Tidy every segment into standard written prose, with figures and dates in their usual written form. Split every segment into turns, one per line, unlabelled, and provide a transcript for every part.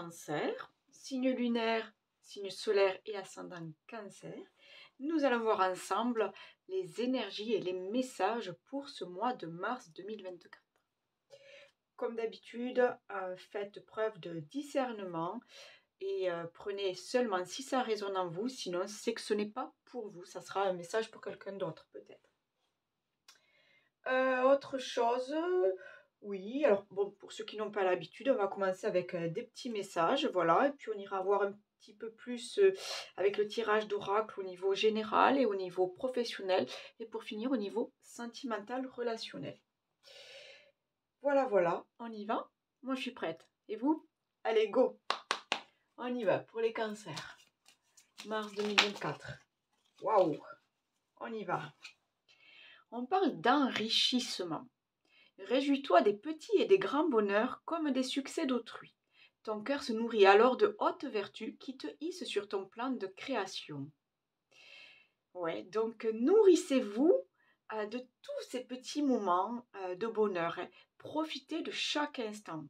Cancer, signe lunaire, signe solaire et ascendant Cancer. Nous allons voir ensemble les énergies et les messages pour ce mois de mars 2024. Comme d'habitude, faites preuve de discernement et prenez seulement si ça résonne en vous, sinon c'est que ce n'est pas pour vous, ça sera un message pour quelqu'un d'autre peut-être. Autre chose, oui, alors bon, pour ceux qui n'ont pas l'habitude, on va commencer avec des petits messages, voilà, et puis on ira voir un petit peu plus avec le tirage d'oracle au niveau général et au niveau professionnel, et pour finir au niveau sentimental relationnel. Voilà, on y va? Moi je suis prête. Et vous? Allez, go! On y va pour les cancers. Mars 2024. Waouh! On y va. On parle d'enrichissement. Réjouis-toi des petits et des grands bonheurs comme des succès d'autrui. Ton cœur se nourrit alors de hautes vertus qui te hissent sur ton plan de création. Ouais, donc nourrissez-vous de tous ces petits moments de bonheur. Profitez de chaque instant.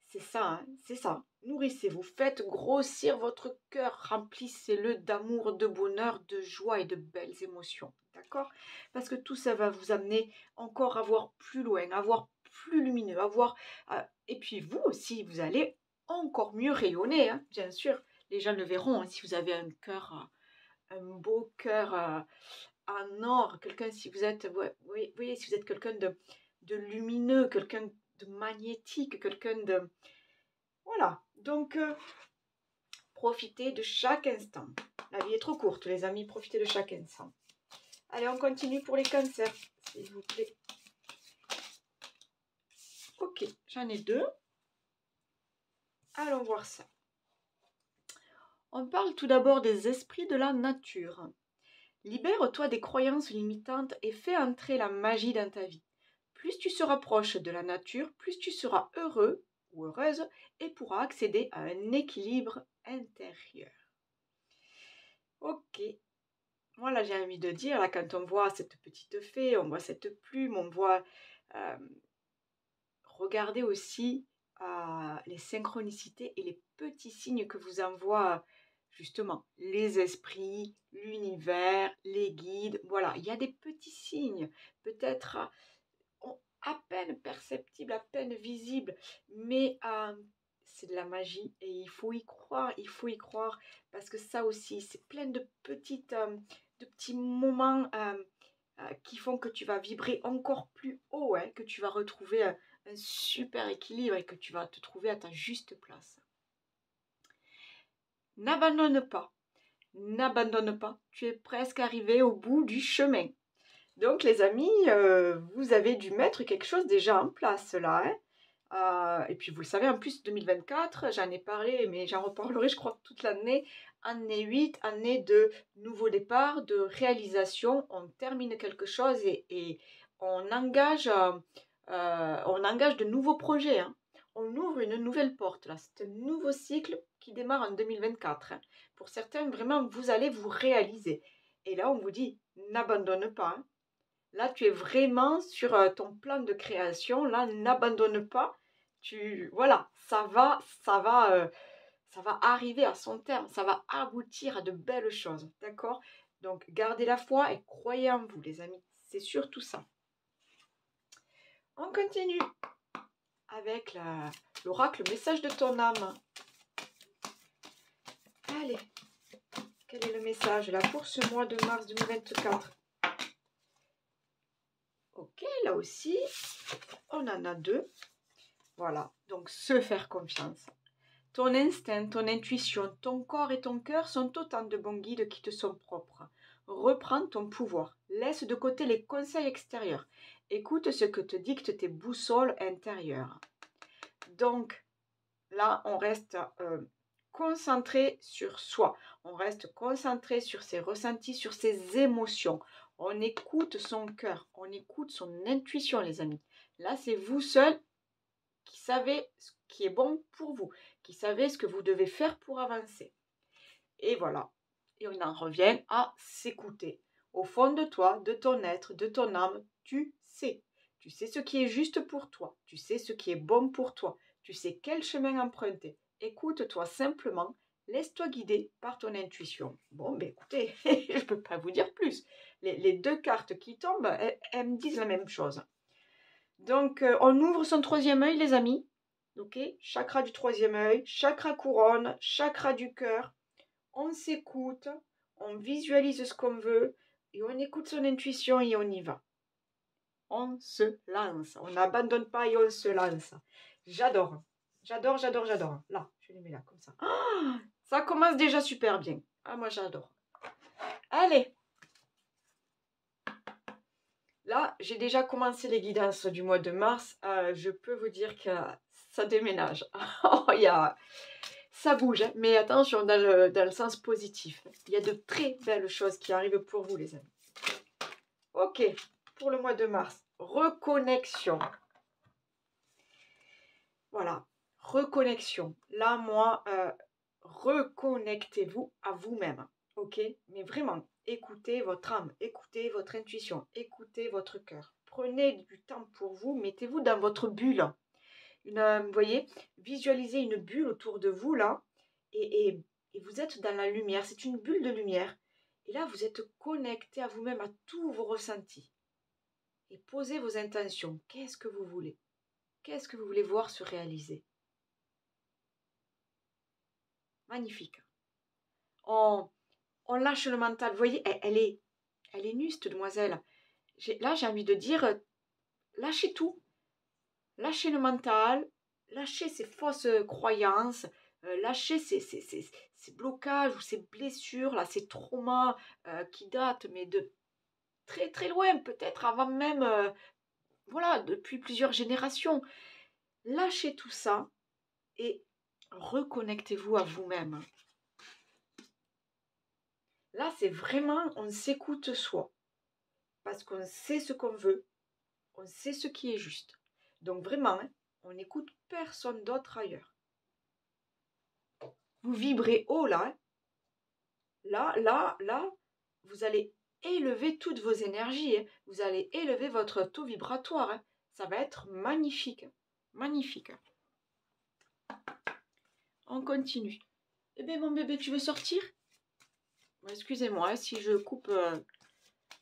C'est ça, hein, c'est ça. Nourrissez-vous, faites grossir votre cœur, remplissez-le d'amour, de bonheur, de joie et de belles émotions. D'accord? Parce que tout ça va vous amener encore à voir plus loin, à voir plus lumineux, à voir... et puis vous aussi, vous allez encore mieux rayonner, hein, bien sûr. Les gens le verront, hein, si vous avez un cœur, un beau cœur en or, quelqu'un, si vous êtes, oui, voyez, si vous êtes quelqu'un de lumineux, quelqu'un de magnétique, quelqu'un de... Voilà, donc profitez de chaque instant. La vie est trop courte, les amis, profitez de chaque instant. Allez, on continue pour les cancers, s'il vous plaît. Ok, j'en ai deux. Allons voir ça. On parle tout d'abord des esprits de la nature. Libère-toi des croyances limitantes et fais entrer la magie dans ta vie. Plus tu seras proche de la nature, plus tu seras heureux ou heureuse et pourras accéder à un équilibre intérieur. Ok, voilà, j'ai envie de dire, là, quand on voit cette petite fée, on voit cette plume, on voit... regardez aussi les synchronicités et les petits signes que vous envoient justement les esprits, l'univers, les guides. Voilà, il y a des petits signes, peut-être à peine perceptibles, à peine visibles, mais c'est de la magie et il faut y croire, parce que ça aussi, c'est plein de petits moments qui font que tu vas vibrer encore plus haut, hein, que tu vas retrouver un super équilibre et que tu vas te trouver à ta juste place. N'abandonne pas, tu es presque arrivé au bout du chemin. Donc les amis, vous avez dû mettre quelque chose déjà en place là, hein. Et puis vous le savez, en plus 2024, j'en ai parlé, mais j'en reparlerai je crois toute l'année, année 8, année de nouveau départ, de réalisation, on termine quelque chose et on engage de nouveaux projets, hein. On ouvre une nouvelle porte là, c'est un nouveau cycle qui démarre en 2024, hein. Pour certains, vraiment, vous allez vous réaliser. Et là, on vous dit, n'abandonne pas, hein. Là, tu es vraiment sur ton plan de création. Là, n'abandonne pas. Voilà, ça va arriver à son terme. Ça va aboutir à de belles choses. D'accord? Donc, gardez la foi et croyez en vous, les amis. C'est surtout ça. On continue avec l'oracle message de ton âme. Allez, quel est le message là pour ce mois de mars 2024? Ok, là aussi, on en a deux. Voilà, donc se faire confiance. Ton instinct, ton intuition, ton corps et ton cœur sont autant de bons guides qui te sont propres. Reprends ton pouvoir. Laisse de côté les conseils extérieurs. Écoute ce que te dictent tes boussoles intérieures. Donc, là, on reste concentré sur soi. On reste concentré sur ses ressentis, sur ses émotions. On écoute son cœur. On écoute son intuition, les amis. Là, c'est vous seul qui savez ce qui est bon pour vous, qui savez ce que vous devez faire pour avancer. Et voilà. Et on en revient à s'écouter. Au fond de toi, de ton être, de ton âme, tu sais. Tu sais ce qui est juste pour toi. Tu sais ce qui est bon pour toi. Tu sais quel chemin emprunter. Écoute-toi simplement, laisse-toi guider par ton intuition. Bon, ben écoutez, je ne peux pas vous dire plus. Les deux cartes qui tombent, elles me disent la même chose. Donc, on ouvre son troisième œil, les amis. Ok, chakra du troisième œil, chakra couronne, chakra du cœur. On s'écoute, on visualise ce qu'on veut et on écoute son intuition et on y va. On se lance, on n'abandonne pas et on se lance. J'adore, j'adore, j'adore, j'adore. Là, je les mets là, comme ça. Oh, ça commence déjà super bien. Ah, moi j'adore. Allez. Là, j'ai déjà commencé les guidances du mois de mars. Je peux vous dire que ça déménage. Ça bouge, hein. Mais attention, dans le sens positif. Il y a de très belles choses qui arrivent pour vous, les amis. Ok, pour le mois de mars, reconnexion. Voilà, reconnexion. Là, moi, reconnectez-vous à vous-même. Ok, mais vraiment, écoutez votre âme, écoutez votre intuition, écoutez votre cœur. Prenez du temps pour vous, mettez-vous dans votre bulle. Vous voyez, visualisez une bulle autour de vous là, et vous êtes dans la lumière. C'est une bulle de lumière. Et là, vous êtes connecté à vous-même, à tous vos ressentis. Et posez vos intentions. Qu'est-ce que vous voulez? Qu'est-ce que vous voulez voir se réaliser? Magnifique. On lâche le mental. Vous voyez, elle est nue, cette demoiselle. Là, j'ai envie de dire, lâchez tout. Lâchez le mental, lâchez ces fausses croyances, lâchez ces blocages ou ces blessures, là, ces traumas qui datent, mais de très très loin, peut-être avant même, voilà, depuis plusieurs générations. Lâchez tout ça et reconnectez-vous à vous-même. Là, c'est vraiment, on s'écoute soi, parce qu'on sait ce qu'on veut, on sait ce qui est juste. Donc vraiment, hein, on n'écoute personne d'autre ailleurs. Vous vibrez haut là, hein. Là, vous allez élever toutes vos énergies, hein. Vous allez élever votre taux vibratoire, hein. Ça va être magnifique, magnifique. On continue. Eh bien, mon bébé, tu veux sortir? Excusez-moi, hein, si je coupe,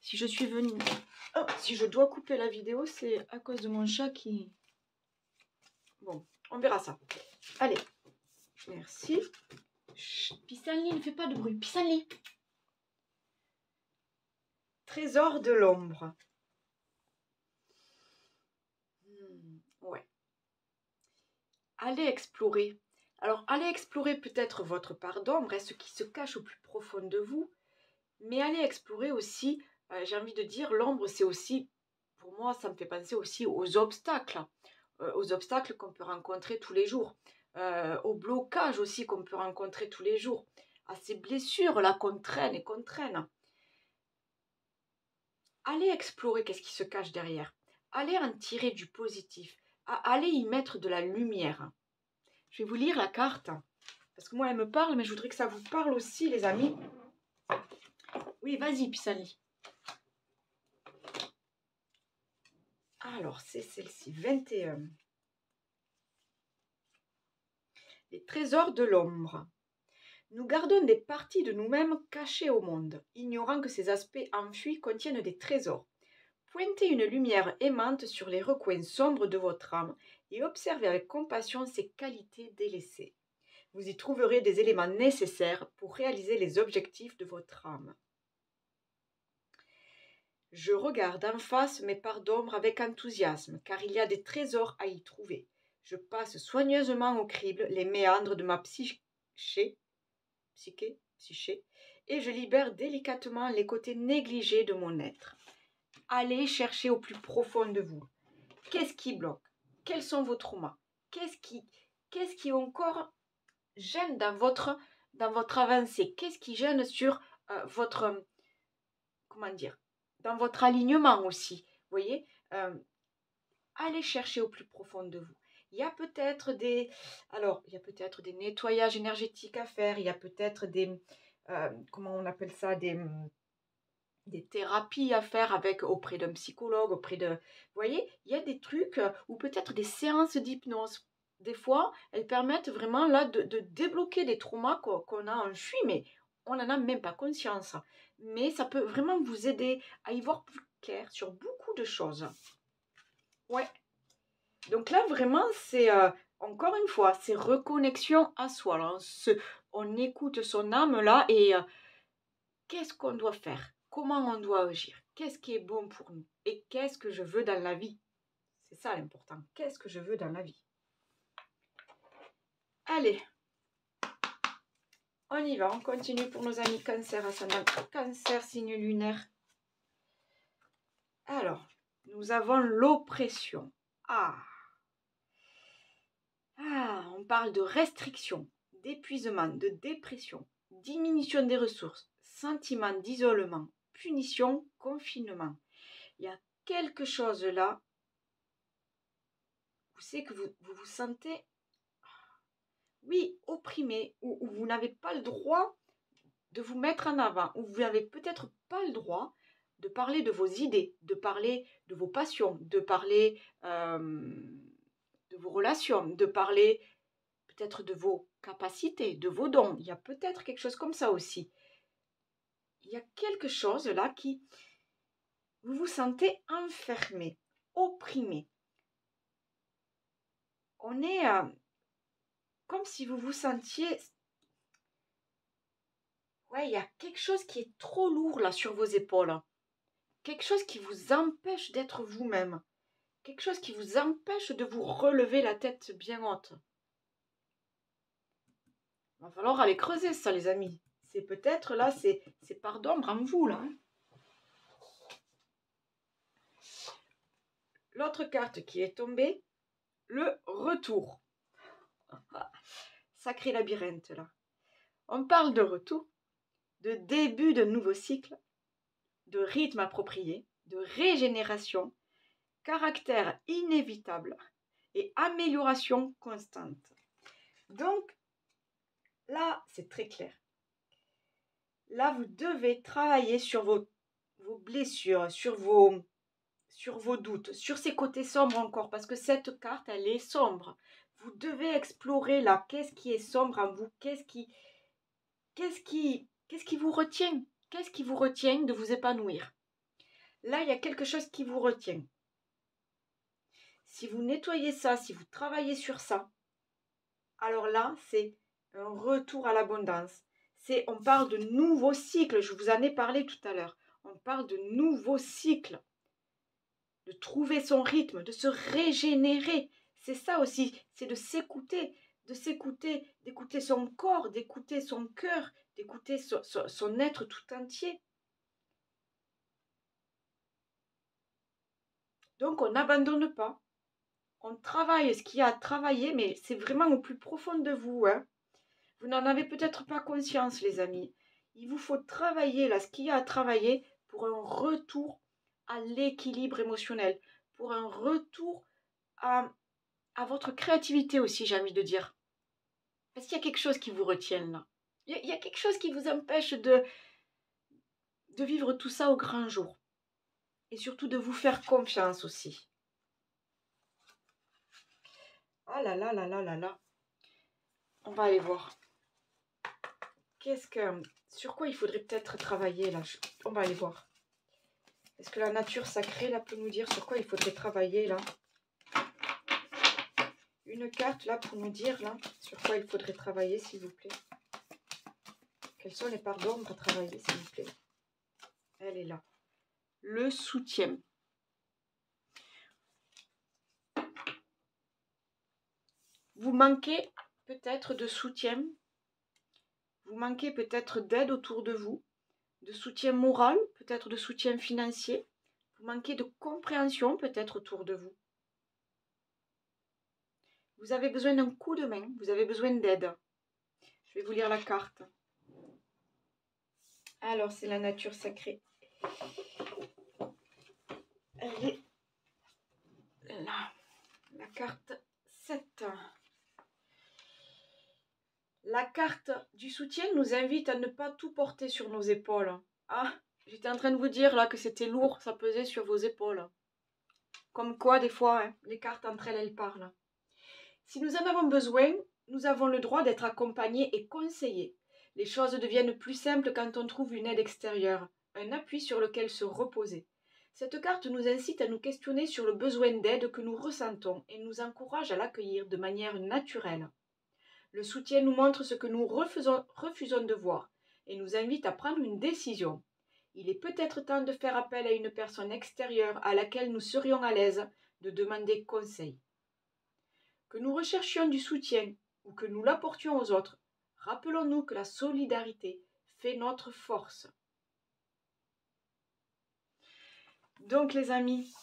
si je suis venue, oh, si je dois couper la vidéo, c'est à cause de mon chat qui... Bon, on verra ça. Allez, merci. Pissenlit, ne fais pas de bruit. Pissenlit. Trésor de l'ombre. Ouais. Allez explorer. Alors, allez explorer peut-être votre part d'ombre, ce qui se cache au plus profond de vous. Mais allez explorer aussi, j'ai envie de dire, l'ombre, c'est aussi, pour moi, ça me fait penser aussi aux obstacles. Aux obstacles qu'on peut rencontrer tous les jours. Aux blocages aussi qu'on peut rencontrer tous les jours. À ces blessures là qu'on traîne et qu'on traîne. Allez explorer qu'est-ce qui se cache derrière. Allez en tirer du positif. Allez y mettre de la lumière. Je vais vous lire la carte. Parce que moi, elle me parle, mais je voudrais que ça vous parle aussi, les amis. Oui, vas-y, Pissenlit. Alors, c'est celle-ci, 21. Les trésors de l'ombre. Nous gardons des parties de nous-mêmes cachées au monde, ignorant que ces aspects enfuis contiennent des trésors. Pointez une lumière aimante sur les recoins sombres de votre âme et observez avec compassion ces qualités délaissées. Vous y trouverez des éléments nécessaires pour réaliser les objectifs de votre âme. Je regarde en face mes parts d'ombre avec enthousiasme, car il y a des trésors à y trouver. Je passe soigneusement au crible les méandres de ma psyché, et je libère délicatement les côtés négligés de mon être. Allez chercher au plus profond de vous. Qu'est-ce qui bloque? Quels sont vos traumas? Qu'est-ce qui encore gêne dans votre avancée? Qu'est-ce qui gêne sur votre, comment dire, dans votre alignement aussi? Vous voyez, allez chercher au plus profond de vous. Il y a peut-être des nettoyages énergétiques à faire. Il y a peut-être des, comment on appelle ça, des thérapies à faire auprès d'un psychologue, vous voyez, il y a des trucs ou peut-être des séances d'hypnose. des fois, elles permettent vraiment là de débloquer des traumas qu'on a enfouis, mais on n'en a même pas conscience. Mais ça peut vraiment vous aider à y voir plus clair sur beaucoup de choses. Ouais. Donc là, vraiment, c'est, encore une fois, c'est reconnexion à soi. Là. On écoute son âme là et qu'est-ce qu'on doit faire? Comment on doit agir? Qu'est-ce qui est bon pour nous? Et qu'est-ce que je veux dans la vie? C'est ça l'important. Qu'est-ce que je veux dans la vie? Allez, on y va. On continue pour nos amis Cancer, ascendant Cancer, signe lunaire. Alors, nous avons l'oppression. On parle de restriction, d'épuisement, de dépression, diminution des ressources, sentiment d'isolement, punition, confinement. Il y a quelque chose là, vous savez que vous vous sentez, oui, opprimé, ou vous n'avez pas le droit de vous mettre en avant, ou vous n'avez peut-être pas le droit de parler de vos idées, de parler de vos passions, de parler de vos relations, de parler peut-être de vos capacités, de vos dons. Il y a peut-être quelque chose comme ça aussi. Il y a quelque chose là qui... Vous vous sentez enfermé, opprimé. On est comme si vous vous sentiez... Ouais, il y a quelque chose qui est trop lourd là sur vos épaules. Quelque chose qui vous empêche d'être vous-même. Quelque chose qui vous empêche de vous relever la tête bien haute. Il va falloir aller creuser ça, les amis. C'est peut-être là, c'est part d'ombre en vous, là. L'autre carte qui est tombée, le retour. Sacré labyrinthe, là. On parle de retour, de début de nouveau cycle, de rythme approprié, de régénération, caractère inévitable et amélioration constante. Donc, là, c'est très clair. Là, vous devez travailler sur vos blessures, sur vos doutes, sur ces côtés sombres encore, parce que cette carte, elle est sombre. Vous devez explorer là, qu'est-ce qui est sombre en vous, qu'est-ce qui vous retient, qu'est-ce qui vous retient de vous épanouir. Là, il y a quelque chose qui vous retient. Si vous nettoyez ça, si vous travaillez sur ça, alors là, c'est un retour à l'abondance. On parle de nouveaux cycles, je vous en ai parlé tout à l'heure. On parle de nouveaux cycles, de trouver son rythme, de se régénérer. C'est ça aussi, c'est de s'écouter, d'écouter son corps, d'écouter son cœur, d'écouter son être tout entier. Donc, on n'abandonne pas. On travaille ce qu'il y a à travailler, mais c'est vraiment au plus profond de vous. Hein. Vous n'en avez peut-être pas conscience, les amis. Il vous faut travailler là ce qu'il y a à travailler pour un retour à l'équilibre émotionnel, pour un retour à votre créativité aussi, j'ai envie de dire. Parce qu'il y a quelque chose qui vous retient là. Il y a quelque chose qui vous empêche de vivre tout ça au grand jour. Et surtout de vous faire confiance aussi. Ah là là là là là là. On va aller voir. Sur quoi il faudrait peut-être travailler là? On va aller voir. Est-ce que la nature sacrée là peut nous dire sur quoi il faudrait travailler là? Une carte là pour nous dire là sur quoi il faudrait travailler s'il vous plaît. Quelles sont les parts d'ombre à travailler s'il vous plaît? Elle est là. Le soutien. Vous manquez peut-être de soutien. Vous manquez peut-être d'aide autour de vous, de soutien moral, peut-être de soutien financier. Vous manquez de compréhension peut-être autour de vous. Vous avez besoin d'un coup de main, vous avez besoin d'aide. Je vais vous lire la carte. Alors, c'est la nature sacrée. Elle est là. La carte 7. La carte du soutien nous invite à ne pas tout porter sur nos épaules. Ah, j'étais en train de vous dire là que c'était lourd, ça pesait sur vos épaules. Comme quoi, des fois, hein, les cartes entre elles, elles parlent. Si nous en avons besoin, nous avons le droit d'être accompagnés et conseillés. Les choses deviennent plus simples quand on trouve une aide extérieure, un appui sur lequel se reposer. Cette carte nous incite à nous questionner sur le besoin d'aide que nous ressentons et nous encourage à l'accueillir de manière naturelle. Le soutien nous montre ce que nous refusons de voir et nous invite à prendre une décision. Il est peut-être temps de faire appel à une personne extérieure à laquelle nous serions à l'aise de demander conseil. Que nous recherchions du soutien ou que nous l'apportions aux autres, rappelons-nous que la solidarité fait notre force. Donc les amis,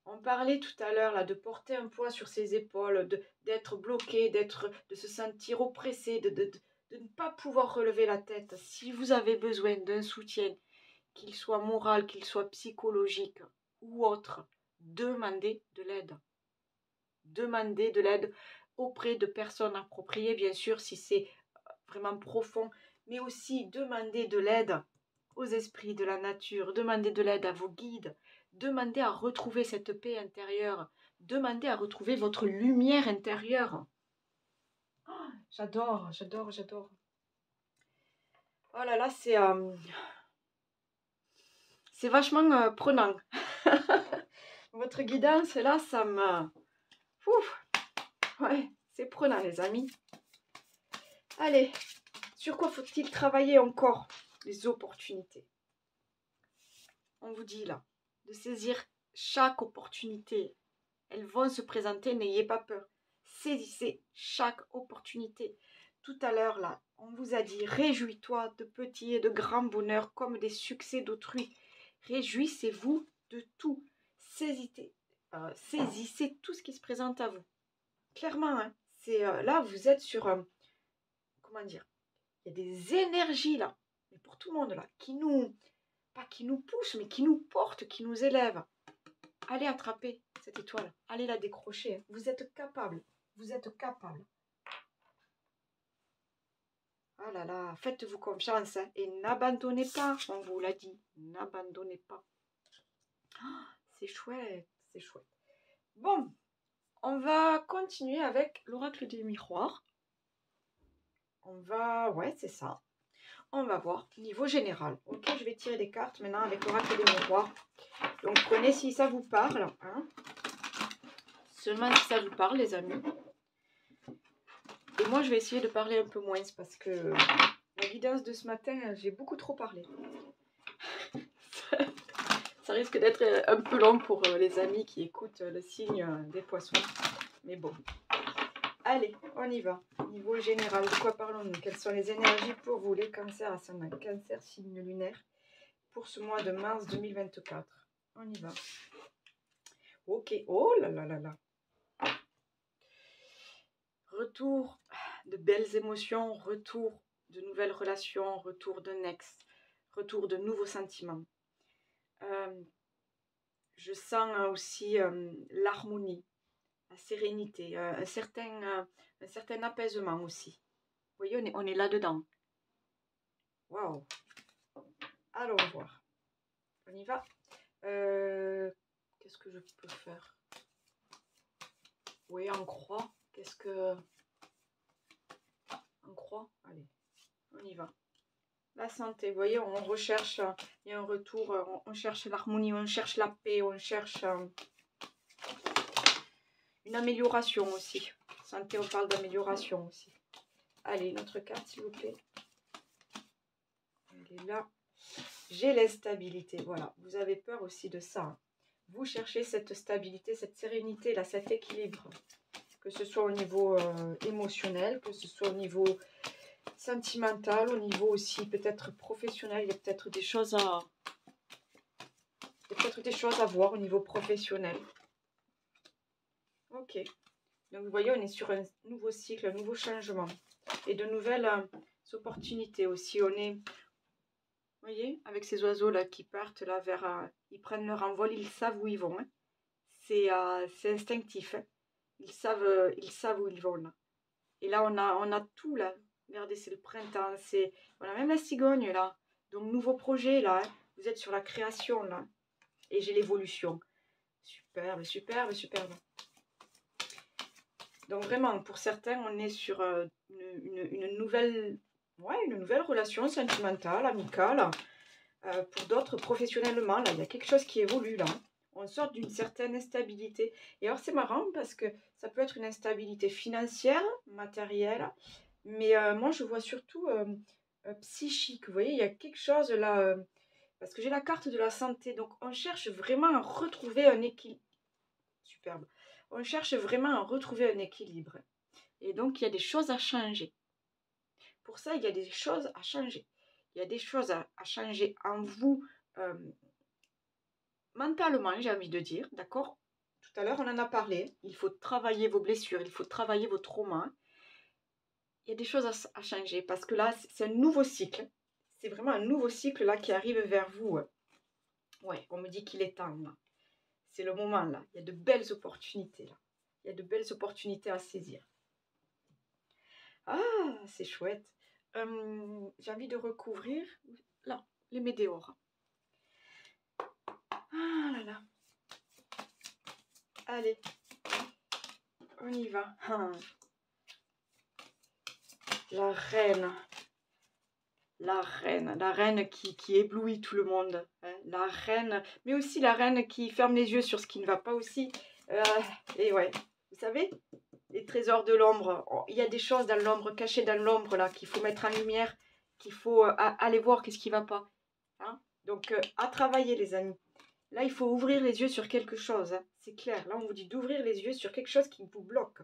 on parlait tout à l'heure là de porter un poids sur ses épaules, d'être bloqué, de se sentir oppressé, de ne pas pouvoir relever la tête. Si vous avez besoin d'un soutien, qu'il soit moral, qu'il soit psychologique ou autre, demandez de l'aide. Demandez de l'aide auprès de personnes appropriées, bien sûr, si c'est vraiment profond, mais aussi demandez de l'aide aux esprits de la nature, demandez de l'aide à vos guides, demandez à retrouver cette paix intérieure, demandez à retrouver votre lumière intérieure. Oh, j'adore, j'adore, j'adore. Oh là là, c'est vachement prenant. Votre guidance, là, ça me... Ouf. Ouais, c'est prenant, les amis. Allez, sur quoi faut-il travailler encore? Les opportunités. On vous dit là, de saisir chaque opportunité. Elles vont se présenter, n'ayez pas peur. Saisissez chaque opportunité. Tout à l'heure, là, on vous a dit, réjouis-toi de petits et de grands bonheurs comme des succès d'autrui. Réjouissez-vous de tout. Saisissez tout ce qui se présente à vous. Clairement, hein, là, vous êtes sur... comment dire? Il y a des énergies, là, mais pour tout le monde, là, pas qui nous poussent, mais qui nous portent, qui nous élèvent. Allez attraper cette étoile. Allez la décrocher. Vous êtes capable. Vous êtes capable. Ah là là, faites-vous confiance hein, et n'abandonnez pas. On vous l'a dit. N'abandonnez pas. Oh, c'est chouette. C'est chouette. Bon, on va continuer avec l'oracle des miroirs. Ouais, c'est ça. On va voir niveau général. Ok, je vais tirer des cartes maintenant avec l'oracle des miroirs. Donc, prenez si ça vous parle. Hein. Seulement si ça vous parle, les amis. Et moi, je vais essayer de parler un peu moins parce que la guidance de ce matin, j'ai beaucoup trop parlé. Ça risque d'être un peu long pour les amis qui écoutent le signe des poissons. Mais bon. Allez, on y va. Niveau général, de quoi parlons-nous? Quelles sont les énergies pour vous, les cancers ascendant cancer, signe lunaire, pour ce mois de mars 2024? On y va. Ok. Oh là là là là. Retour de belles émotions, retour de nouvelles relations, retour d'un ex, retour de nouveaux sentiments. Je sens aussi l'harmonie, la sérénité, un certain apaisement aussi. Vous voyez, on est là-dedans. Waouh! Allons voir. On y va. Qu'est-ce que je peux faire? Oui, en croix. Qu'est-ce que... En croix? Allez, on y va. La santé, vous voyez, on recherche, il y a un retour, on cherche l'harmonie, on cherche la paix, on cherche une amélioration aussi. Santé, on parle d'amélioration aussi. Allez, une autre carte, s'il vous plaît. Elle est là. J'ai l'instabilité, voilà. Vous avez peur aussi de ça. Vous cherchez cette stabilité, cette sérénité, là, cet équilibre. Que ce soit au niveau émotionnel, que ce soit au niveau... sentimental, au niveau aussi peut-être professionnel, il y a peut-être des choses à voir au niveau professionnel. Ok, donc vous voyez, on est sur un nouveau cycle, un nouveau changement et de nouvelles opportunités aussi. On est, vous voyez, avec ces oiseaux là qui partent là vers, ils prennent leur envol, ils savent où ils vont. Hein. C'est instinctif. Hein. Ils savent où ils vont là. Et là on a tout là. Regardez, c'est le printemps, on a même la cigogne là. Donc, nouveau projet là. Hein. Vous êtes sur la création là. Et j'ai l'évolution. Superbe, superbe, superbe. Donc vraiment, pour certains, on est sur une nouvelle, ouais, une nouvelle relation sentimentale, amicale. Pour d'autres, professionnellement, là, il y a quelque chose qui évolue là. On sort d'une certaine instabilité. Et alors, c'est marrant parce que ça peut être une instabilité financière, matérielle, mais moi, je vois surtout psychique. Vous voyez, il y a quelque chose là, parce que j'ai la carte de la santé. Donc, on cherche vraiment à retrouver un équilibre. Superbe. On cherche vraiment à retrouver un équilibre. Et donc, il y a des choses à changer. Pour ça, il y a des choses à changer. Il y a des choses à changer en vous mentalement, j'ai envie de dire, d'accord? Tout à l'heure, on en a parlé. Il faut travailler vos blessures, il faut travailler vos traumas. Il y a des choses à changer parce que là, c'est un nouveau cycle. C'est vraiment un nouveau cycle là qui arrive vers vous. Ouais, on me dit qu'il est temps là. C'est le moment là. Il y a de belles opportunités là. Il y a de belles opportunités à saisir. Ah, c'est chouette. J'ai envie de recouvrir là, les météores. Ah là là. Allez, on y va. La reine. La reine qui éblouit tout le monde. Hein. La reine, mais aussi la reine qui ferme les yeux sur ce qui ne va pas aussi. Et ouais, vous savez, les trésors de l'ombre. Oh, il y a des choses dans l'ombre, cachées dans l'ombre, là, qu'il faut mettre en lumière, qu'il faut aller voir qu'est-ce qui ne va pas. Hein. Donc, à travailler, les amis. Là, il faut ouvrir les yeux sur quelque chose. Hein. C'est clair. Là, on vous dit d'ouvrir les yeux sur quelque chose qui vous bloque.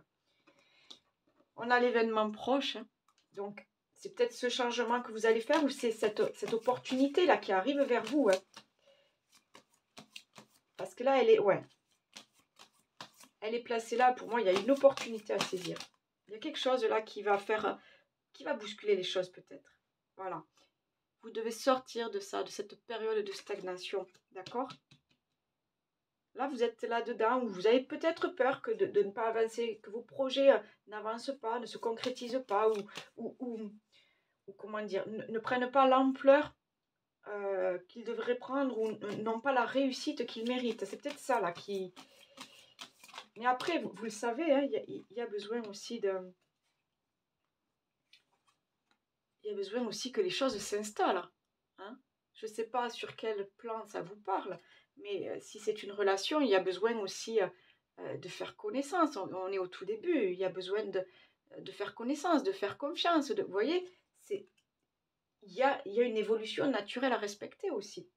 On a l'événement proche. Hein. Donc, c'est peut-être ce changement que vous allez faire ou c'est cette opportunité-là qui arrive vers vous. Hein. Parce que là, elle est, ouais. Elle est placée là. Pour moi, il y a une opportunité à saisir. Il y a quelque chose là qui va faire, qui va bousculer les choses peut-être. Voilà. Vous devez sortir de ça, de cette période de stagnation. D'accord? Là, vous êtes là-dedans où vous avez peut-être peur que de ne pas avancer, que vos projets n'avancent pas, ne se concrétisent pas ou comment dire, ne prennent pas l'ampleur qu'ils devraient prendre ou n'ont pas la réussite qu'ils méritent. C'est peut-être ça là qui... Mais après, vous le savez, hein, il y a besoin aussi de... Il y a besoin aussi que les choses s'installent. Hein. Je ne sais pas sur quel plan ça vous parle, mais si c'est une relation, il y a besoin aussi de faire connaissance. On est au tout début, il y a besoin de faire connaissance, de faire confiance. Vous voyez, il y a une évolution naturelle à respecter aussi.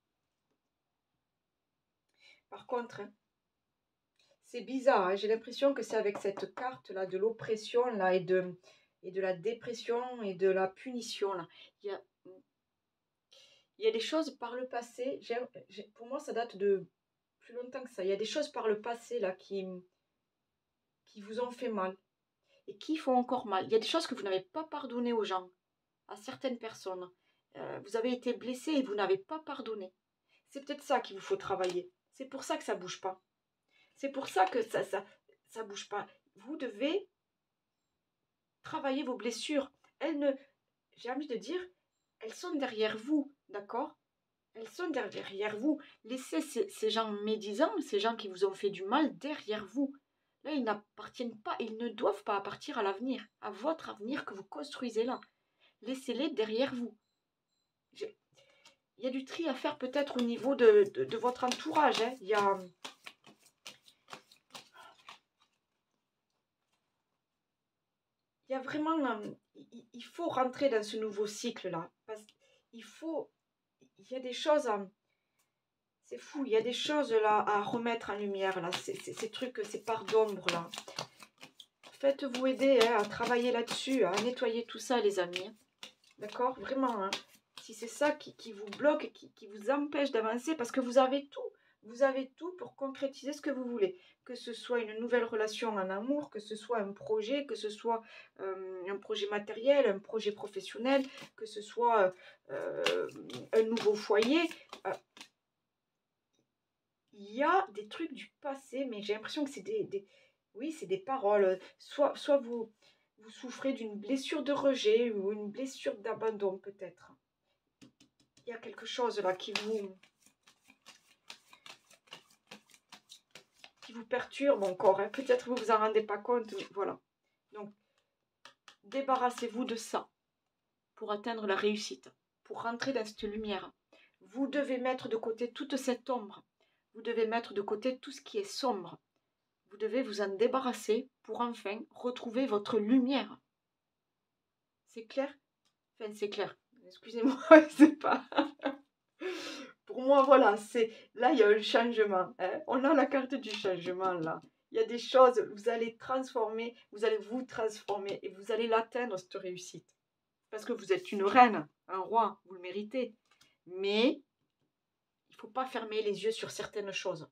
Par contre, hein, c'est bizarre, hein, j'ai l'impression que c'est avec cette carte-là de l'oppression là, et de la dépression et de la punition. Là. Il y a des choses par le passé, pour moi ça date de plus longtemps que ça. Il y a des choses par le passé là qui vous ont fait mal et qui font encore mal. Il y a des choses que vous n'avez pas pardonné aux gens, à certaines personnes. Vous avez été blessé et vous n'avez pas pardonné. C'est peut-être ça qu'il vous faut travailler. C'est pour ça que ça ne bouge pas. C'est pour ça que ça bouge pas. Vous devez travailler vos blessures. J'ai envie de dire, elles sont derrière vous, d'accord? Elles sont derrière vous. Laissez ces gens médisants, ces gens qui vous ont fait du mal derrière vous. Là, ils n'appartiennent pas, ils ne doivent pas appartenir à l'avenir, à votre avenir que vous construisez là. Laissez-les derrière vous. Il y a du tri à faire peut-être au niveau de votre entourage. Hein. Il y a vraiment... il faut rentrer dans ce nouveau cycle-là. Parce qu'il faut... Il y a des choses... c'est fou, il y a des choses là à remettre en lumière. Là. Ces trucs, ces parts d'ombre là. Faites-vous aider hein, à travailler là-dessus, à nettoyer tout ça, les amis. D'accord? Vraiment, hein. Si c'est ça qui vous bloque, qui vous empêche d'avancer, parce que vous avez tout. Vous avez tout pour concrétiser ce que vous voulez. Que ce soit une nouvelle relation en amour, que ce soit un projet, que ce soit un projet matériel, un projet professionnel, que ce soit un nouveau foyer. Il y a des trucs du passé, mais j'ai l'impression que c'est oui, c'est des paroles. Soit vous souffrez d'une blessure de rejet ou une blessure d'abandon peut-être. Il y a quelque chose là qui vous perturbe encore. Hein. Peut-être vous vous en rendez pas compte. Voilà. Donc, débarrassez-vous de ça pour atteindre la réussite, pour rentrer dans cette lumière. Vous devez mettre de côté toute cette ombre. Vous devez mettre de côté tout ce qui est sombre. Vous devez vous en débarrasser pour enfin retrouver votre lumière. C'est clair? Enfin, c'est clair. Excusez-moi, c'est pas... Pour moi, voilà, c'est... Là, il y a un changement. Hein. On a la carte du changement, là. Il y a des choses, vous allez transformer, vous allez vous transformer et vous allez l'atteindre, cette réussite. Parce que vous êtes une reine, un roi, vous le méritez. Mais il ne faut pas fermer les yeux sur certaines choses.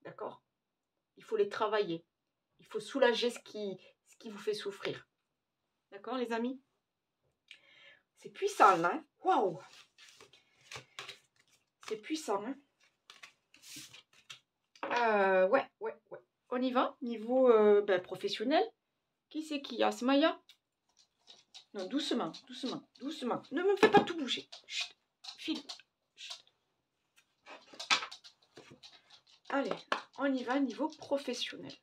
D'accord? Il faut les travailler. Il faut soulager ce qui vous fait souffrir. D'accord, les amis? C'est puissant, là. Hein. Waouh! C'est puissant, hein. Ouais. On y va, niveau professionnel. Qui c'est qui y a? C'est Maya? Non, doucement. Ne me fais pas tout bouger. Chut, file. Chut. Allez, on y va, niveau professionnel.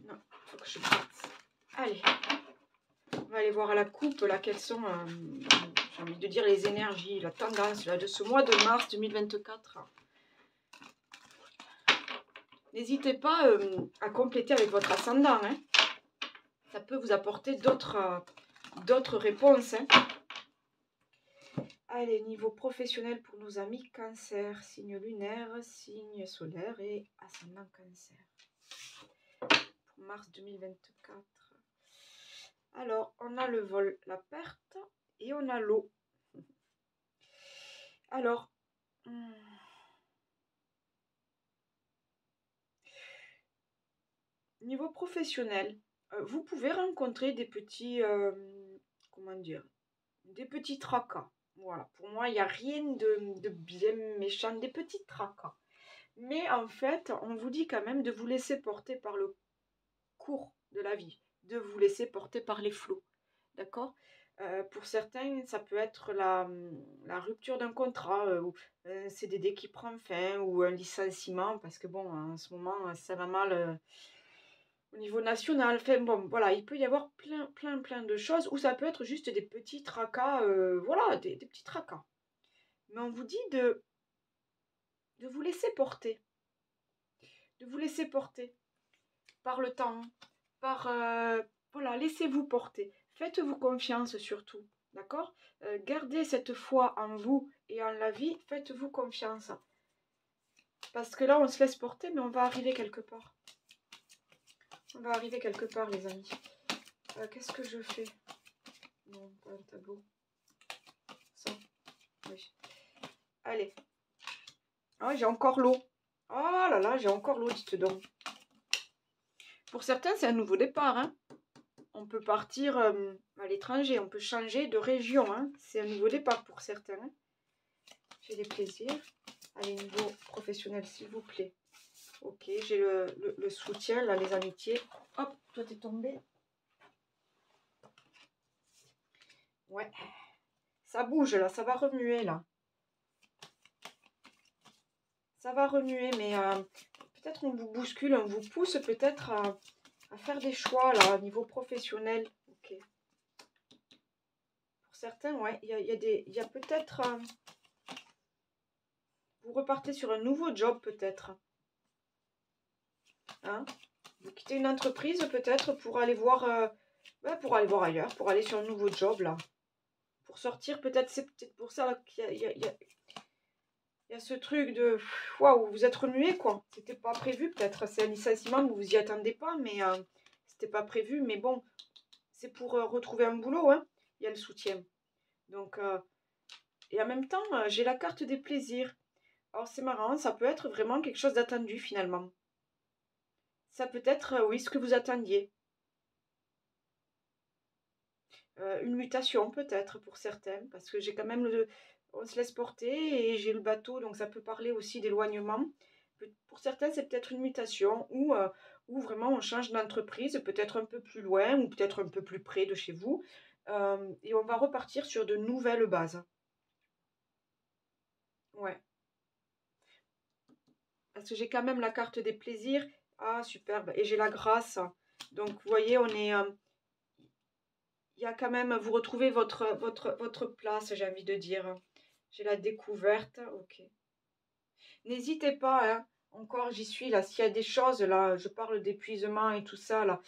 Non, faut que je passe. Allez. On va aller voir à la coupe, là, quelles sont, j'ai envie de dire, les énergies, la tendance là, de ce mois de mars 2024. N'hésitez pas à compléter avec votre ascendant. Hein. Ça peut vous apporter d'autres réponses. Hein. Allez, niveau professionnel pour nos amis Cancer, signe lunaire, signe solaire et ascendant Cancer. Pour mars 2024. Alors, on a le vol, la perte et on a l'eau. Alors, niveau professionnel, vous pouvez rencontrer des petits, comment dire, des petits tracas. Voilà, pour moi, il n'y a rien de bien méchant, des petits tracas. Mais en fait, on vous dit quand même de vous laisser porter par le cours de la vie, de vous laisser porter par les flots. D'accord? Pour certains, ça peut être la rupture d'un contrat, ou un CDD qui prend fin, ou un licenciement, parce que bon, en ce moment, ça va mal au niveau national. Enfin bon, voilà, il peut y avoir plein de choses, ou ça peut être juste des petits tracas, voilà, des petits tracas. Mais on vous dit de vous laisser porter. De vous laisser porter par le temps, par... voilà, laissez-vous porter. Faites-vous confiance surtout, d'accord? Gardez cette foi en vous et en la vie, faites-vous confiance. Parce que là, on se laisse porter, mais on va arriver quelque part. On va arriver quelque part, les amis. Qu'est-ce que je fais? Non, pas un tableau. Ça, oui. Allez. Ah, j'ai encore l'eau. Oh là là, j'ai encore l'eau, dites donc. Pour certains, c'est un nouveau départ, hein. On peut partir à l'étranger, on peut changer de région. Hein. C'est un nouveau départ pour certains. Hein. J'ai des plaisirs. Allez, niveau professionnel, s'il vous plaît. Ok, j'ai le soutien, là, les amitiés. Hop, toi, t'es tombé. Ouais. Ça bouge, là, ça va remuer, là. Ça va remuer, mais peut-être on vous bouscule, on vous pousse peut-être à faire des choix, là, au niveau professionnel. Ok. Pour certains, ouais, il y a peut-être... vous repartez sur un nouveau job, peut-être. Hein? Vous quittez une entreprise, peut-être, pour aller voir ailleurs, pour aller sur un nouveau job, là. Pour sortir, peut-être, c'est peut-être pour ça qu'il y a ce truc de... Waouh, vous êtes remué, quoi. C'était pas prévu, peut-être. C'est un licenciement, vous vous y attendez pas, mais c'était pas prévu. Mais bon, c'est pour retrouver un boulot, hein. Il y a le soutien. Donc, et en même temps, j'ai la carte des plaisirs. Alors, c'est marrant, ça peut être vraiment quelque chose d'attendu, finalement. Ça peut être, oui, ce que vous attendiez. Une mutation, peut-être, pour certains, parce que j'ai quand même on se laisse porter et j'ai le bateau, donc ça peut parler aussi d'éloignement. Pour certains, c'est peut-être une mutation ou vraiment on change d'entreprise, peut-être un peu plus loin ou peut-être un peu plus près de chez vous. Et on va repartir sur de nouvelles bases. Ouais. Parce que j'ai quand même la carte des plaisirs. Ah, superbe. Et j'ai la grâce. Donc, vous voyez, on est... il y a quand même... Vous retrouvez votre place, j'ai envie de dire. J'ai la découverte. Ok. N'hésitez pas, hein. Encore, j'y suis là. S'il y a des choses, là, je parle d'épuisement et tout ça, là.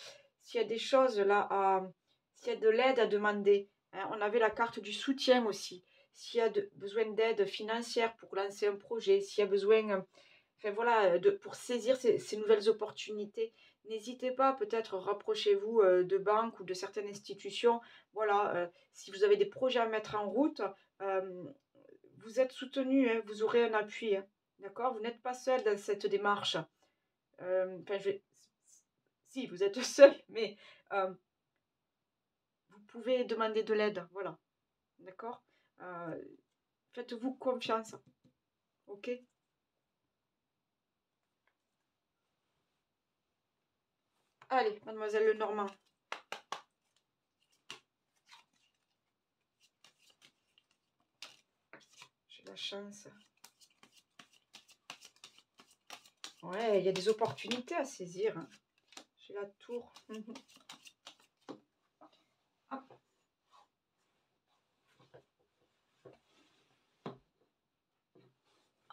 S'il y a des choses, là, s'il y a de l'aide à demander, hein, on avait la carte du soutien aussi. S'il y a besoin d'aide financière pour lancer un projet, s'il y a besoin, enfin voilà, pour saisir ces nouvelles opportunités, n'hésitez pas, peut-être rapprochez-vous de banques ou de certaines institutions. Voilà, si vous avez des projets à mettre en route, euh, vous êtes soutenu, hein, vous aurez un appui, hein. D'accord? Vous n'êtes pas seul dans cette démarche. Enfin, si, vous êtes seul, mais euh, vous pouvez demander de l'aide. Voilà. D'accord? Faites-vous confiance. Ok? Allez, mademoiselle Lenormand. J'ai la chance. Ouais, il y a des opportunités à saisir, hein. J'ai la tour. Hop.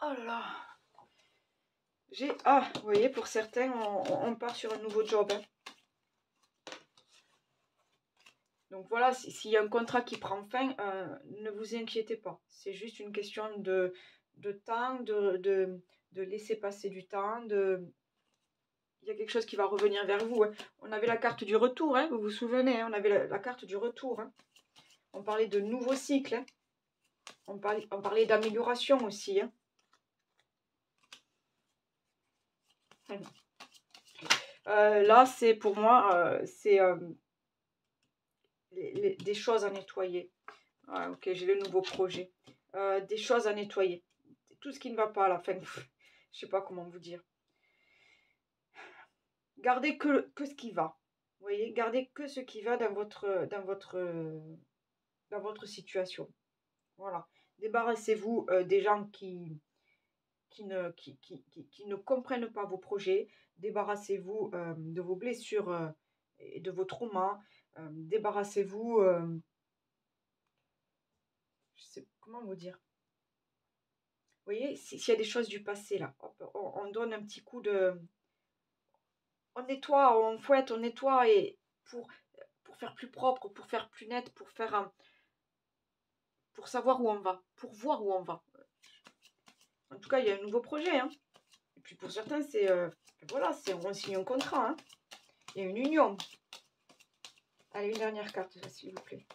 Oh là là. Ah, vous voyez, pour certains, on part sur un nouveau job, hein. Donc voilà, s'il y a un contrat qui prend fin, ne vous inquiétez pas. C'est juste une question de temps, de laisser passer du temps. Il y a quelque chose qui va revenir vers vous, hein. On avait la carte du retour, hein, vous vous souvenez, hein, on avait la carte du retour, hein. On parlait de nouveaux cycles, hein. On parlait d'amélioration aussi, hein. Là, c'est pour moi, c'est des choses à nettoyer. Ah, ok, j'ai le nouveau projet. Des choses à nettoyer. Tout ce qui ne va pas à la fin. Je sais pas comment vous dire. Gardez que ce qui va. Vous voyez, gardez que ce qui va dans votre situation. Voilà. Débarrassez-vous des gens qui ne comprennent pas vos projets. Débarrassez-vous de vos blessures et de vos traumas. Débarrassez-vous... je sais comment vous dire. Vous voyez, s'il y a des choses du passé, là, hop, on donne un petit coup de... On nettoie, on fouette, on nettoie et pour faire plus propre, pour faire plus net, pour savoir où on va, pour voir où on va. En tout cas, il y a un nouveau projet, hein. Et puis pour certains, c'est voilà, on signe un contrat, hein. Il y a une union. Allez, une dernière carte, s'il vous plaît.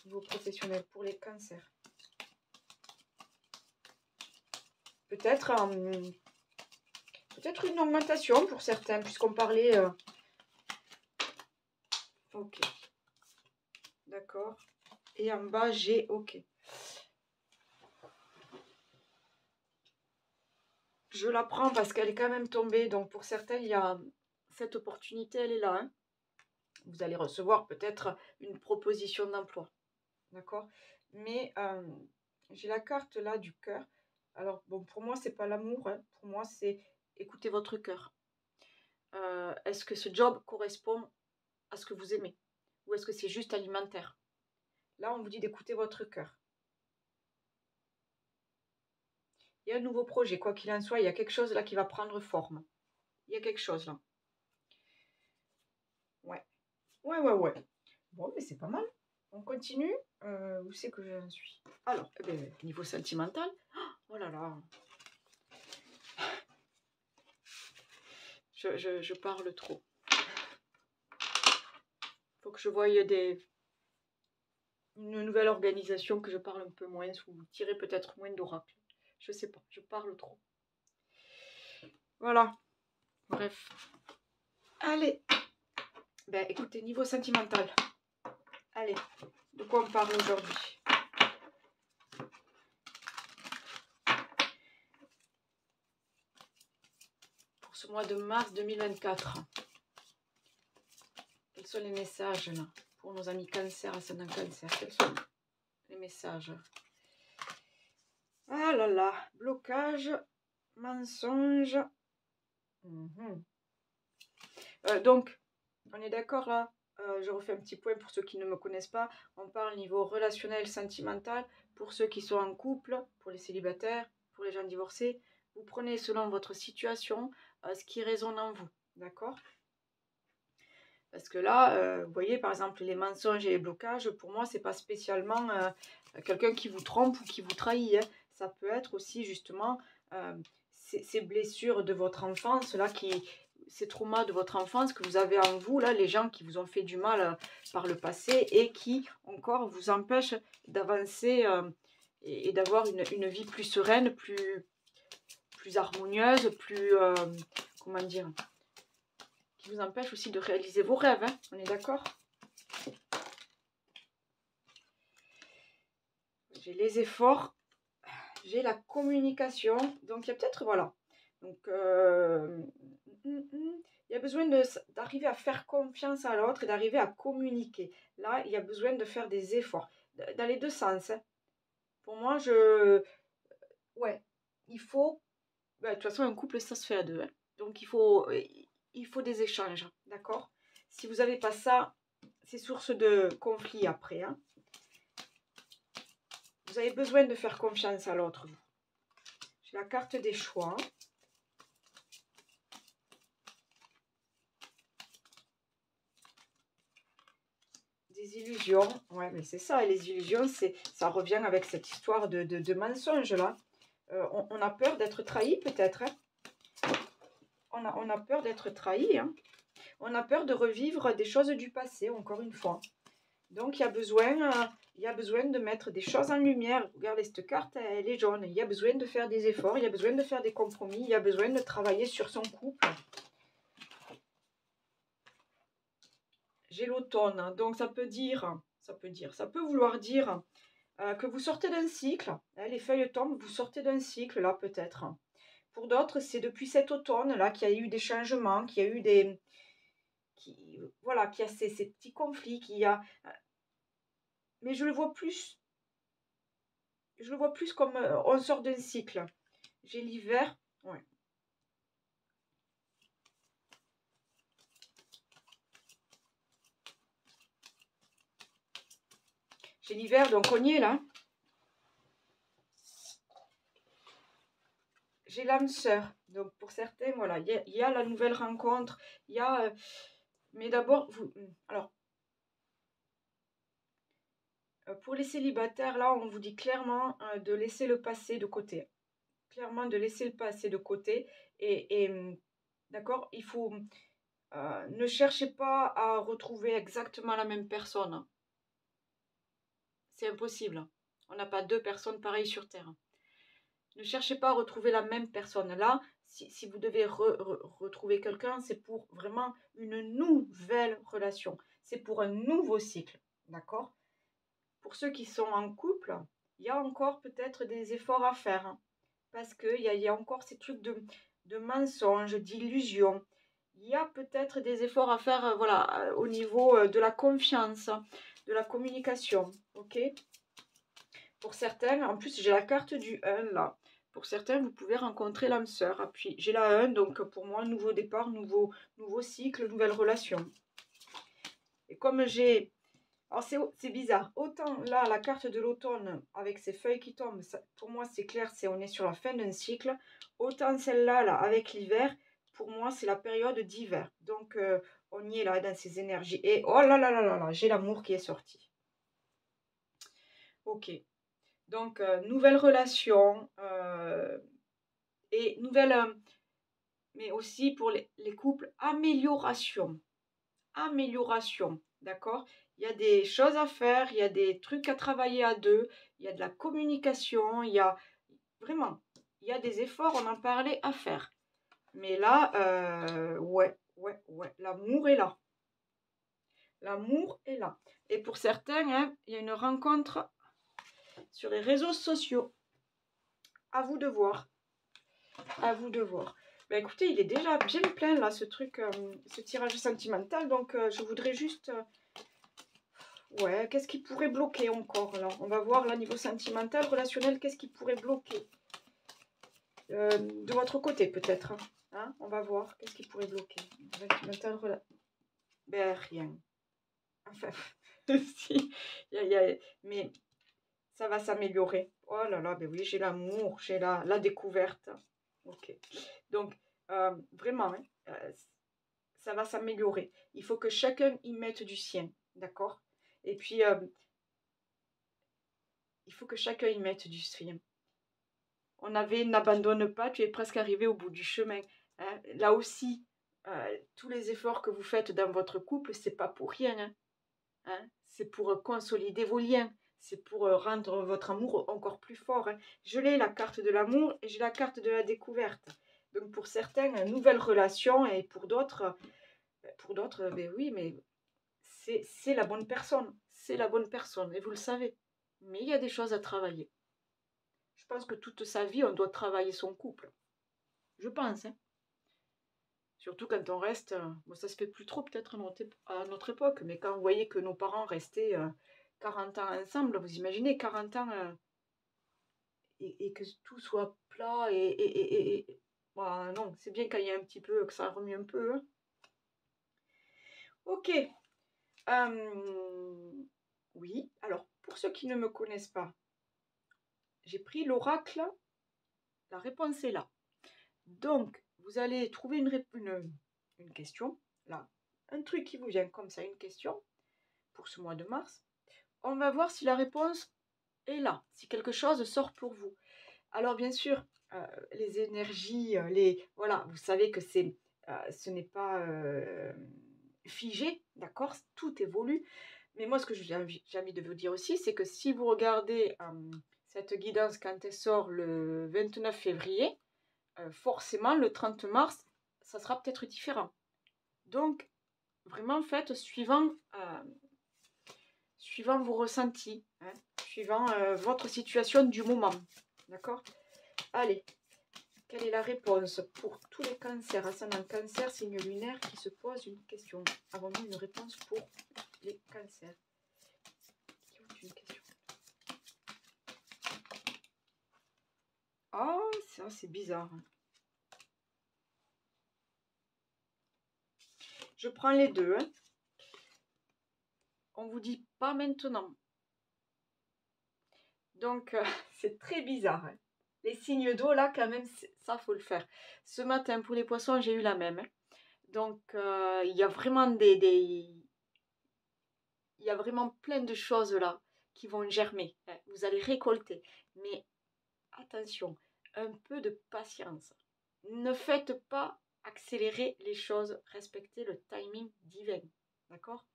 Niveau professionnel pour les cancers. Peut-être une augmentation pour certains, puisqu'on parlait... Ok. D'accord. Et en bas, j'ai OK. Je la prends parce qu'elle est quand même tombée. Donc pour certains, il y a cette opportunité, elle est là, hein. Vous allez recevoir peut-être une proposition d'emploi. D'accord? Mais j'ai la carte là du cœur. Alors bon, pour moi, c'est pas l'amour, hein. Pour moi, c'est écouter votre cœur. Est-ce que ce job correspond à ce que vous aimez? Ou est-ce que c'est juste alimentaire? Là, on vous dit d'écouter votre cœur. Il y a un nouveau projet, quoi qu'il en soit, il y a quelque chose là qui va prendre forme. Il y a quelque chose là. Ouais. Ouais. Bon, mais c'est pas mal. On continue. Où c'est que j'en suis? Alors, eh ben, niveau sentimental. Oh là là. Je parle trop. Faut que je voie une nouvelle organisation, que je parle un peu moins, ou tirer peut-être moins d'oracle. Je sais pas, je parle trop. Voilà. Bref. Allez. Ben écoutez, niveau sentimental. Allez, de quoi on parle aujourd'hui? Pour ce mois de mars 2024. Quels sont les messages là pour nos amis cancer, ascendant cancer? Quels sont les messages? Ah là là, blocage, mensonge. Donc, on est d'accord là? Je refais un petit point pour ceux qui ne me connaissent pas. On parle niveau relationnel, sentimental. Pour ceux qui sont en couple, pour les célibataires, pour les gens divorcés. Vous prenez selon votre situation ce qui résonne en vous. D'accord? Parce que là, vous voyez, par exemple, les mensonges et les blocages, pour moi, c'est pas spécialement quelqu'un qui vous trompe ou qui vous trahit. Hein. Ça peut être aussi, justement, ces blessures de votre enfance, là, ces traumas de votre enfance que vous avez en vous, là, les gens qui vous ont fait du mal par le passé et qui, encore, vous empêchent d'avancer et d'avoir une vie plus sereine, plus harmonieuse, plus... comment dire, qui vous empêche aussi de réaliser vos rêves, hein, on est d'accord? J'ai les efforts, j'ai la communication, donc il y a peut-être, voilà, donc il y a besoin d'arriver à faire confiance à l'autre et d'arriver à communiquer. Là, il y a besoin de faire des efforts, dans les deux sens. Hein. Pour moi, ouais, il faut, de toute façon, un couple, ça se fait à deux, hein. Donc il faut des échanges, d'accord? Si vous n'avez pas ça, c'est source de conflit après. Hein. Vous avez besoin de faire confiance à l'autre. J'ai la carte des choix. Des illusions. Ouais, mais c'est ça. Et les illusions, ça revient avec cette histoire de mensonge là. On a peur d'être trahi peut-être. Hein. On a peur d'être trahi. Hein. On a peur de revivre des choses du passé, encore une fois. Donc, il y a besoin de mettre des choses en lumière. Regardez, cette carte, elle est jaune. Il y a besoin de faire des efforts, il y a besoin de faire des compromis, il y a besoin de travailler sur son couple. J'ai l'automne, donc ça peut vouloir dire que vous sortez d'un cycle. Hein, les feuilles tombent, vous sortez d'un cycle, là, peut-être. Pour d'autres, c'est depuis cet automne-là qu'il y a eu des changements, qu'il y a eu des... voilà, qu'il y a ces petits conflits, qu'il y a... Mais je le vois plus comme on sort d'un cycle. J'ai l'hiver. Ouais. J'ai l'hiver, donc on y est là. J'ai l'âme sœur. Donc pour certains, voilà, il y a la nouvelle rencontre. Il y a... mais d'abord, alors, pour les célibataires, là, on vous dit clairement de laisser le passé de côté. Clairement, de laisser le passé de côté. Et d'accord, il faut... ne cherchez pas à retrouver exactement la même personne. C'est impossible. On n'a pas deux personnes pareilles sur Terre. Ne cherchez pas à retrouver la même personne. Là, si vous devez retrouver quelqu'un, c'est pour vraiment une nouvelle relation. C'est pour un nouveau cycle. D'accord? Pour ceux qui sont en couple, il y a encore peut-être des efforts à faire. Hein, parce qu'il y a encore ces trucs de mensonges, d'illusions. Il y a peut-être des efforts à faire voilà, au niveau de la confiance, de la communication. Ok? Pour certains, en plus j'ai la carte du 1 là. Pour certains, vous pouvez rencontrer l'âme sœur. Puis j'ai la 1, donc pour moi, nouveau départ, nouveau cycle, nouvelle relation. Et comme j'ai... Alors c'est bizarre. Autant là, la carte de l'automne, avec ces feuilles qui tombent, ça, pour moi c'est clair, on est sur la fin d'un cycle. Autant celle-là, là, avec l'hiver, pour moi c'est la période d'hiver. Donc on y est là dans ces énergies. Et oh là là là là là, j'ai l'amour qui est sorti. Ok. Donc, nouvelle relation et nouvelle, mais aussi pour les couples, amélioration. Amélioration, d'accord? Il y a des choses à faire, il y a des trucs à travailler à deux, il y a de la communication, il y a vraiment, il y a des efforts, on en parlait, à faire. Mais là, ouais, l'amour est là. L'amour est là. Et pour certains, hein, il y a une rencontre sur les réseaux sociaux. À vous de voir. À vous de voir. Ben écoutez, il est déjà bien plein là, ce truc, ce tirage sentimental. Donc, je voudrais juste... ouais, qu'est-ce qui pourrait bloquer encore là? On va voir là, niveau sentimental, relationnel, qu'est-ce qui pourrait bloquer de votre côté peut-être. Hein. Hein, on va voir. Qu'est-ce qui pourrait bloquer? Ben, rien. Enfin, si. Mais ça va s'améliorer. Oh là là, ben oui, j'ai l'amour, j'ai la découverte. Ok. Donc, vraiment, hein, ça va s'améliorer. Il faut que chacun y mette du sien. D'accord? Et puis, il faut que chacun y mette du sien. On avait n'abandonne pas, tu es presque arrivé au bout du chemin. Hein. Là aussi, tous les efforts que vous faites dans votre couple, c'est pas pour rien. Hein. Hein. C'est pour consolider vos liens. C'est pour rendre votre amour encore plus fort. Hein. Je l'ai, la carte de l'amour, et j'ai la carte de la découverte. Donc pour certains, une nouvelle relation, et pour d'autres, ben oui, mais c'est la bonne personne. C'est la bonne personne, et vous le savez. Mais il y a des choses à travailler. Je pense que toute sa vie, on doit travailler son couple. Je pense. Hein. Surtout quand on reste... bon, ça se fait plus trop peut-être à notre époque, mais quand vous voyez que nos parents restaient 40 ans ensemble, vous imaginez 40 ans et que tout soit plat bah, non, c'est bien quand il y a un petit peu, que ça remue un peu. Hein. Ok. Oui, alors pour ceux qui ne me connaissent pas, j'ai pris l'oracle, la réponse est là. Donc, vous allez trouver une question, là, un truc qui vous vient comme ça, une question, pour ce mois de mars. On va voir si la réponse est là, si quelque chose sort pour vous. Alors, bien sûr, les énergies, voilà, vous savez que ce n'est pas figé, d'accord? Tout évolue. Mais moi, ce que j'ai envie de vous dire aussi, c'est que si vous regardez cette guidance quand elle sort le 29 février, forcément, le 30 mars, ça sera peut-être différent. Donc, vraiment, faites suivant vos ressentis, hein, suivant votre situation du moment. D'accord? Allez, quelle est la réponse pour tous les cancers, ascendant cancer, signe lunaire, qui se posent une question? Avons-nous une réponse pour les cancers? Qui ont une question? Oh, ça c'est bizarre. Je prends les deux. Hein. On vous dit pas maintenant. Donc, c'est très bizarre. Hein. Les signes d'eau, là, quand même, ça, faut le faire. Ce matin, pour les poissons, j'ai eu la même. Hein. Donc, il y a vraiment il y a vraiment plein de choses, là, qui vont germer. Hein. Vous allez récolter. Mais, attention, un peu de patience. Ne faites pas accélérer les choses. Respectez le timing divin. D'accord?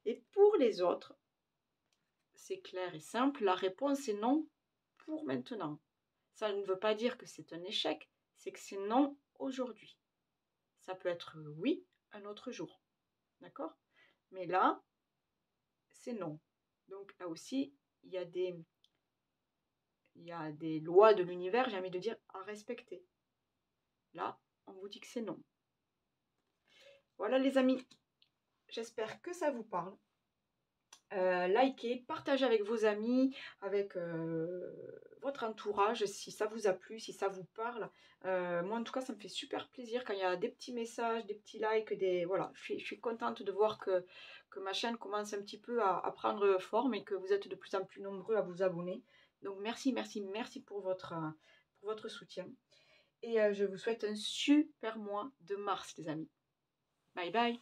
Et pour les autres, c'est clair et simple. La réponse est non pour maintenant. Ça ne veut pas dire que c'est un échec, c'est que c'est non aujourd'hui. Ça peut être oui un autre jour. D'accord? Mais là, c'est non. Donc là aussi, il y a des lois de l'univers, j'ai envie de dire, à respecter. Là, on vous dit que c'est non. Voilà les amis, j'espère que ça vous parle. Likez, partagez avec vos amis, avec votre entourage, si ça vous a plu, si ça vous parle. Moi, en tout cas, ça me fait super plaisir quand il y a des petits messages, des petits likes, voilà. Je suis contente de voir que ma chaîne commence un petit peu à prendre forme et que vous êtes de plus en plus nombreux à vous abonner. Donc, merci, merci, merci pour votre soutien. Et je vous souhaite un super mois de mars, les amis. Bye bye.